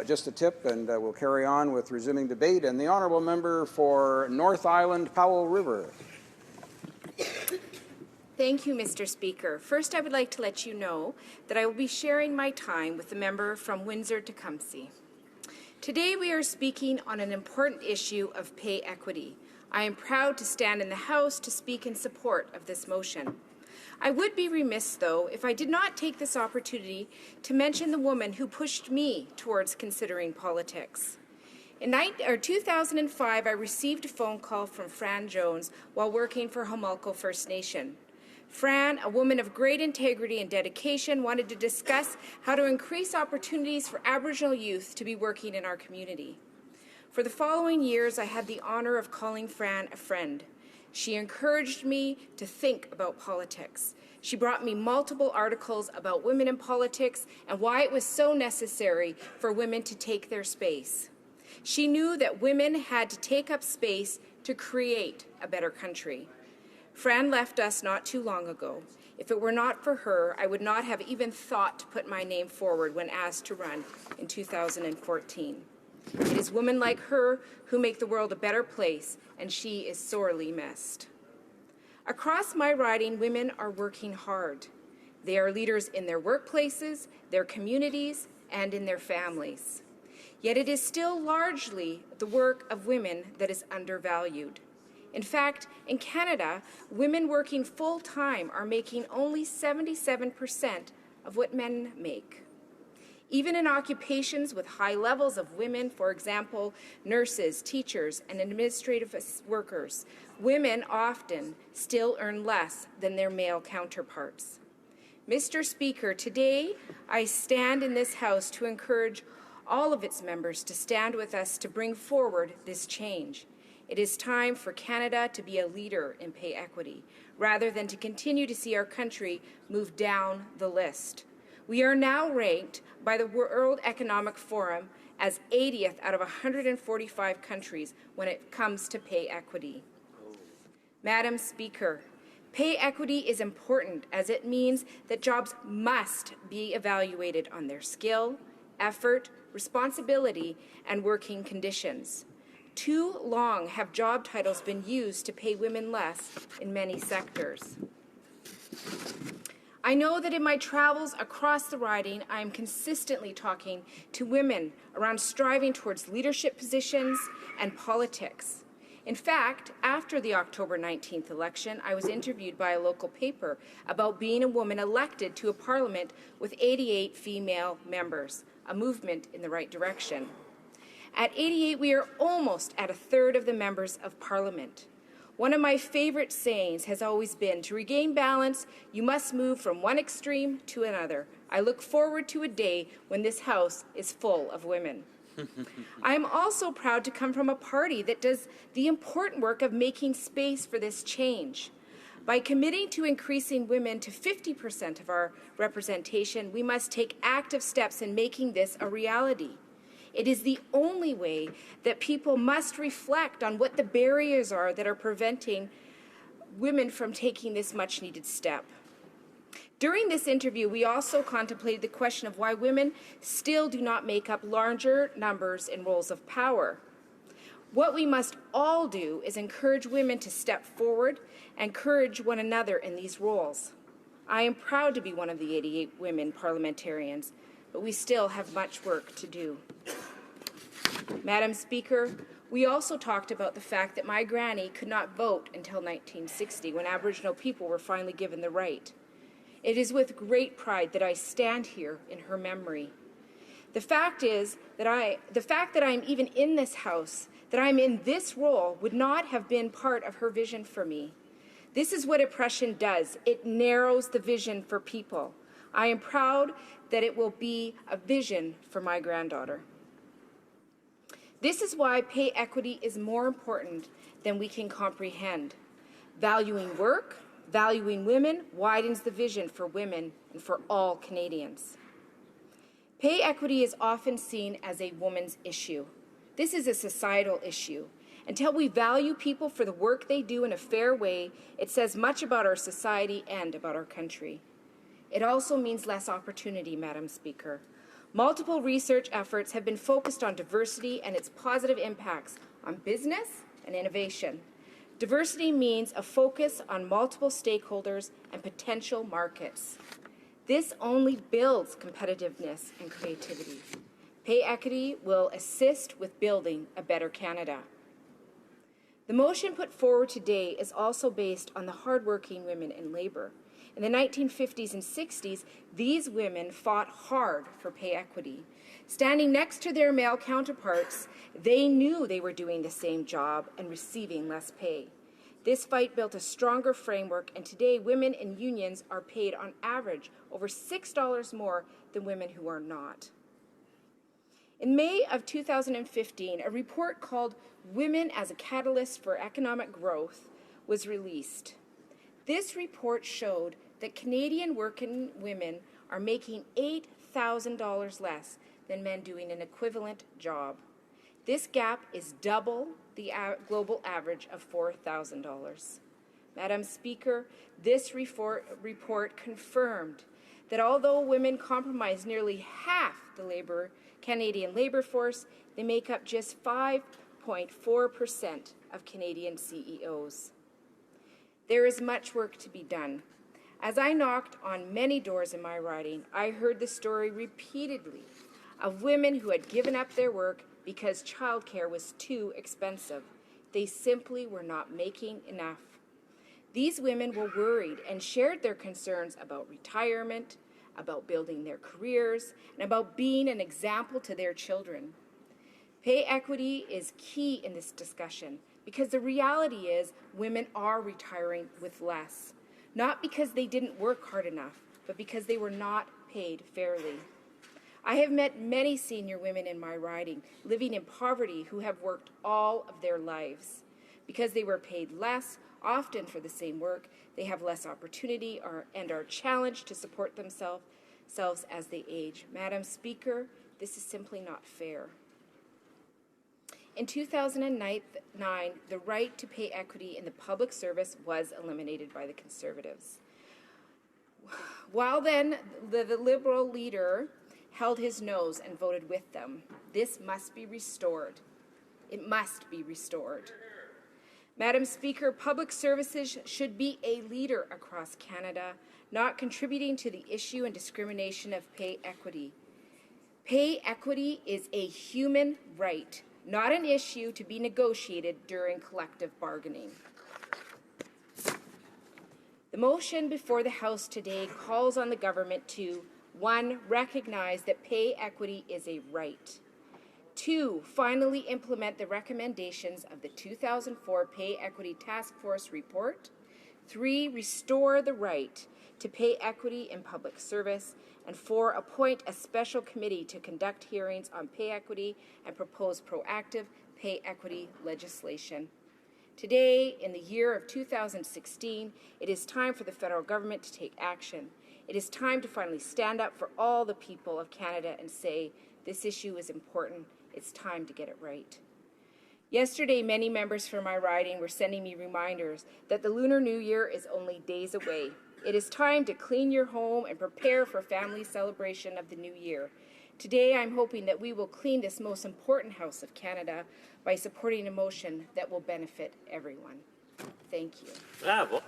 Just a tip, and we'll carry on with resuming debate. And the honourable member for North Island, Powell River. Thank you, Mr. Speaker. First, I would like to let you know that I will be sharing my time with the member from Windsor-Tecumseh. Today, we are speaking on an important issue of pay equity. I am proud to stand in the House to speak in support of this motion. I would be remiss, though, if I did not take this opportunity to mention the woman who pushed me towards considering politics. In 2005, I received a phone call from Fran Jones while working for Homolko First Nation. Fran, a woman of great integrity and dedication, wanted to discuss how to increase opportunities for Aboriginal youth to be working in our community. For the following years, I had the honour of calling Fran a friend. She encouraged me to think about politics. She brought me multiple articles about women in politics and why it was so necessary for women to take their space. She knew that women had to take up space to create a better country. Fran left us not too long ago. If it were not for her, I would not have even thought to put my name forward when asked to run in 2014. It is women like her who make the world a better place, and she is sorely missed. Across my riding, women are working hard. They are leaders in their workplaces, their communities, and in their families. Yet it is still largely the work of women that is undervalued. In fact, in Canada, women working full-time are making only 77% of what men make. Even in occupations with high levels of women, for example, nurses, teachers, and administrative workers, women often still earn less than their male counterparts. Mr. Speaker, today I stand in this House to encourage all of its members to stand with us to bring forward this change. It is time for Canada to be a leader in pay equity, rather than to continue to see our country move down the list. We are now ranked by the World Economic Forum as 80th out of 145 countries when it comes to pay equity. Madam Speaker, pay equity is important as it means that jobs must be evaluated on their skill, effort, responsibility, and working conditions. Too long have job titles been used to pay women less in many sectors. I know that in my travels across the riding, I am consistently talking to women around striving towards leadership positions and politics. In fact, after the October 19th election, I was interviewed by a local paper about being a woman elected to a parliament with 88 female members, a movement in the right direction. At 88, we are almost at a third of the members of parliament. One of my favorite sayings has always been, to regain balance, you must move from one extreme to another. I look forward to a day when this House is full of women. I am also proud to come from a party that does the important work of making space for this change. By committing to increasing women to 50% of our representation, we must take active steps in making this a reality. It is the only way that people must reflect on what the barriers are that are preventing women from taking this much-needed step. During this interview, we also contemplated the question of why women still do not make up larger numbers in roles of power. What we must all do is encourage women to step forward and encourage one another in these roles. I am proud to be one of the 88 women parliamentarians, but we still have much work to do. Madam Speaker, we also talked about the fact that my granny could not vote until 1960, when Aboriginal people were finally given the right. It is with great pride that I stand here in her memory. The fact that I am even in this House, that I'm in this role, would not have been part of her vision for me. This is what oppression does. It narrows the vision for people. I am proud that it will be a vision for my granddaughter. This is why pay equity is more important than we can comprehend. Valuing work, valuing women widens the vision for women and for all Canadians. Pay equity is often seen as a woman's issue. This is a societal issue. Until we value people for the work they do in a fair way, it says much about our society and about our country. It also means less opportunity, Madam Speaker. Multiple research efforts have been focused on diversity and its positive impacts on business and innovation. Diversity means a focus on multiple stakeholders and potential markets. This only builds competitiveness and creativity. Pay equity will assist with building a better Canada. The motion put forward today is also based on the hardworking women in labour. In the 1950s and 60s, these women fought hard for pay equity. Standing next to their male counterparts, they knew they were doing the same job and receiving less pay. This fight built a stronger framework, and today women in unions are paid on average over $6 more than women who are not. In May of 2015, a report called Women as a Catalyst for Economic Growth was released. This report showed that Canadian working women are making $8,000 less than men doing an equivalent job. This gap is double the global average of $4,000. Madam Speaker, this report confirmed that although women comprise nearly half the Canadian labour force, they make up just 5.4% of Canadian CEOs. There is much work to be done. As I knocked on many doors in my riding, I heard the story repeatedly of women who had given up their work because childcare was too expensive. They simply were not making enough. These women were worried and shared their concerns about retirement, about building their careers, and about being an example to their children. Pay equity is key in this discussion because the reality is women are retiring with less, not because they didn't work hard enough, but because they were not paid fairly. I have met many senior women in my riding living in poverty who have worked all of their lives. Because they were paid less, often for the same work, they have less opportunity and are challenged to support themselves as they age. Madam Speaker, this is simply not fair. In 2009, the right to pay equity in the public service was eliminated by the Conservatives. While then, the Liberal leader held his nose and voted with them. This must be restored. It must be restored. Madam Speaker, public services should be a leader across Canada, not contributing to the issue and discrimination of pay equity. Pay equity is a human right, not an issue to be negotiated during collective bargaining. The motion before the House today calls on the government to 1. Recognize that pay equity is a right. 2. Finally implement the recommendations of the 2004 Pay Equity Task Force report. 3. Restore the right to pay equity in public service. And 4. Appoint a special committee to conduct hearings on pay equity and propose proactive pay equity legislation. Today, in the year of 2016, it is time for the federal government to take action. It is time to finally stand up for all the people of Canada and say, this issue is important. It's time to get it right. Yesterday, many members from my riding were sending me reminders that the Lunar New Year is only days away. It is time to clean your home and prepare for family celebration of the new year. Today, I'm hoping that we will clean this most important house of Canada by supporting a motion that will benefit everyone. Thank you. Bravo.